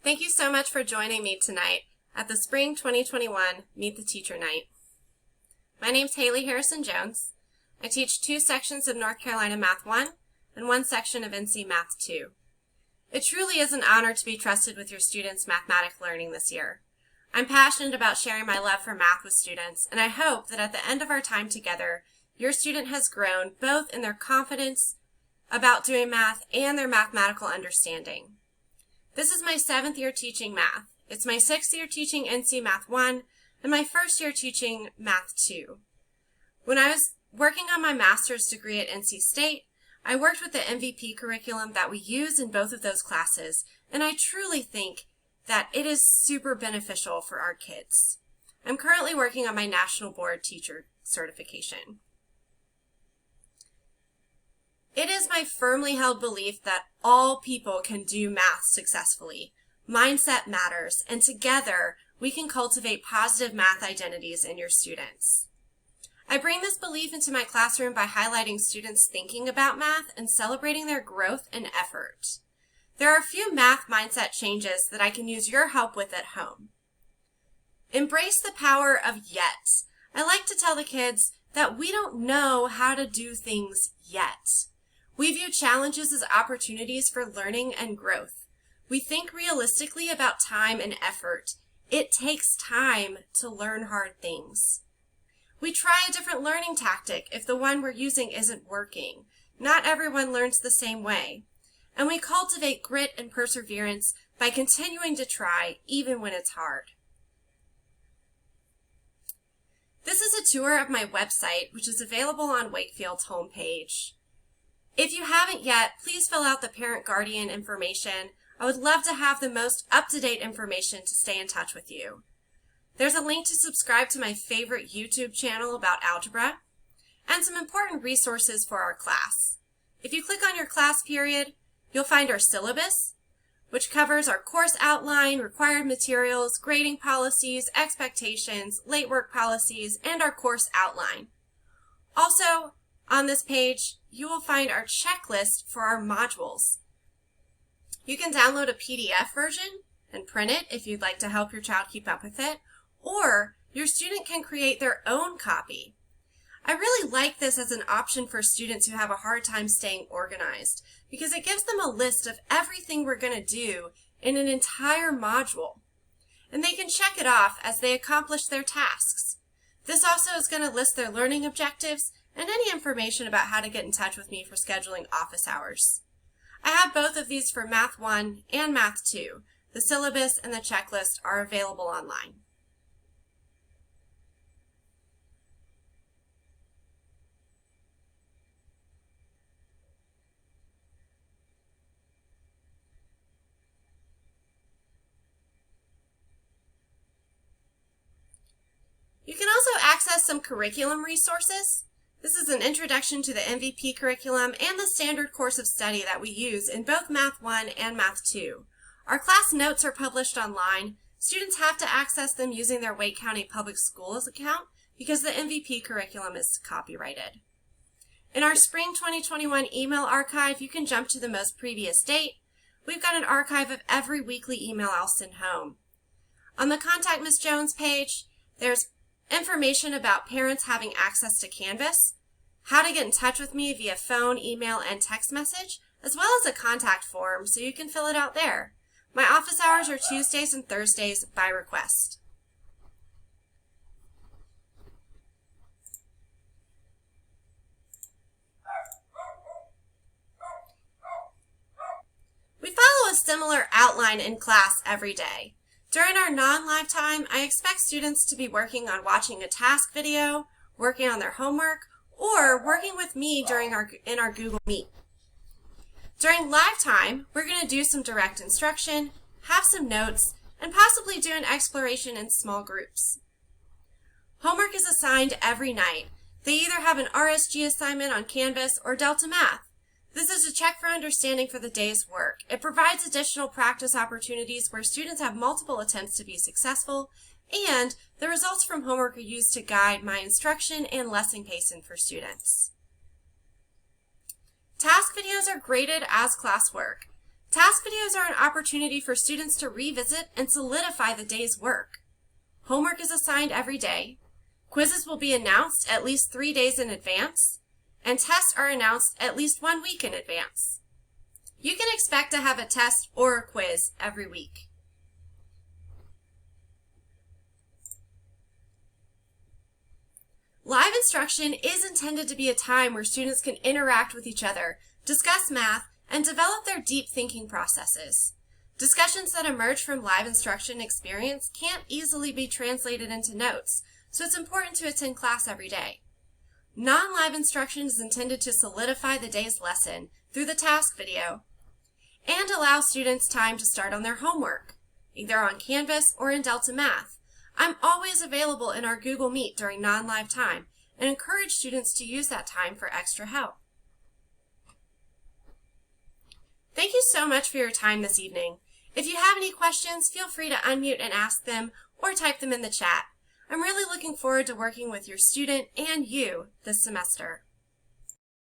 Thank you so much for joining me tonight at the Spring 2021 Meet the Teacher Night. My name's Haley Harrison Jones. I teach 2 sections of North Carolina Math 1 and 1 section of NC Math 2. It truly is an honor to be trusted with your students' mathematics learning this year. I'm passionate about sharing my love for math with students, and I hope that at the end of our time together, your student has grown both in their confidence about doing math and their mathematical understanding. This is my 7th year teaching math. It's my 6th year teaching NC Math 1 and my 1st year teaching Math 2. When I was working on my master's degree at NC State, I worked with the MVP curriculum that we use in both of those classes, and I truly think that it is super beneficial for our kids. I'm currently working on my National Board Teacher certification. It is my firmly held belief that all people can do math successfully. Mindset matters, and together we can cultivate positive math identities in your students. I bring this belief into my classroom by highlighting students thinking about math and celebrating their growth and effort. There are a few math mindset changes that I can use your help with at home. Embrace the power of yet. I like to tell the kids that we don't know how to do things yet. We view challenges as opportunities for learning and growth. We think realistically about time and effort. It takes time to learn hard things. We try a different learning tactic if the one we're using isn't working. Not everyone learns the same way. And we cultivate grit and perseverance by continuing to try even when it's hard. This is a tour of my website, which is available on Wakefield's homepage. If you haven't yet, please fill out the parent-guardian information. I would love to have the most up-to-date information to stay in touch with you. There's a link to subscribe to my favorite YouTube channel about algebra, and some important resources for our class. If you click on your class period, you'll find our syllabus, which covers our course outline, required materials, grading policies, expectations, late work policies, and our course outline. Also, on this page, you will find our checklist for our modules. You can download a PDF version and print it if you'd like to help your child keep up with it, or your student can create their own copy. I really like this as an option for students who have a hard time staying organized because it gives them a list of everything we're going to do in an entire module, and they can check it off as they accomplish their tasks. This also is going to list their learning objectives and any information about how to get in touch with me for scheduling office hours. I have both of these for Math 1 and Math 2. The syllabus and the checklist are available online. You can also access some curriculum resources. This is an introduction to the MVP curriculum and the standard course of study that we use in both Math 1 and Math 2. Our class notes are published online. Students have to access them using their Wake County Public Schools account because the MVP curriculum is copyrighted. In our Spring 2021 email archive, you can jump to the most previous date. We've got an archive of every weekly email I'll send home. On the Contact Ms. Jones page, there's information about parents having access to Canvas, how to get in touch with me via phone, email, and text message, as well as a contact form so you can fill it out there. My office hours are Tuesdays and Thursdays by request. We follow a similar outline in class every day. During our non-live time, I expect students to be working on watching a task video, working on their homework, or working with me in our Google Meet. During live time, we're going to do some direct instruction, have some notes, and possibly do an exploration in small groups. Homework is assigned every night. They either have an RSG assignment on Canvas or Delta Math. This is a check for understanding for the day's work. It provides additional practice opportunities where students have multiple attempts to be successful, and the results from homework are used to guide my instruction and lesson pacing for students. Task videos are graded as classwork. Task videos are an opportunity for students to revisit and solidify the day's work. Homework is assigned every day. Quizzes will be announced at least 3 days in advance, and tests are announced at least 1 week in advance. You can expect to have a test or a quiz every week. Live instruction is intended to be a time where students can interact with each other, discuss math, and develop their deep thinking processes. Discussions that emerge from live instruction experience can't easily be translated into notes, so it's important to attend class every day. Non-live instruction is intended to solidify the day's lesson through the task video and allow students time to start on their homework, either on Canvas or in Delta Math. I'm always available in our Google Meet during non-live time and encourage students to use that time for extra help. Thank you so much for your time this evening. If you have any questions, feel free to unmute and ask them or type them in the chat. I'm really looking forward to working with your student and you this semester.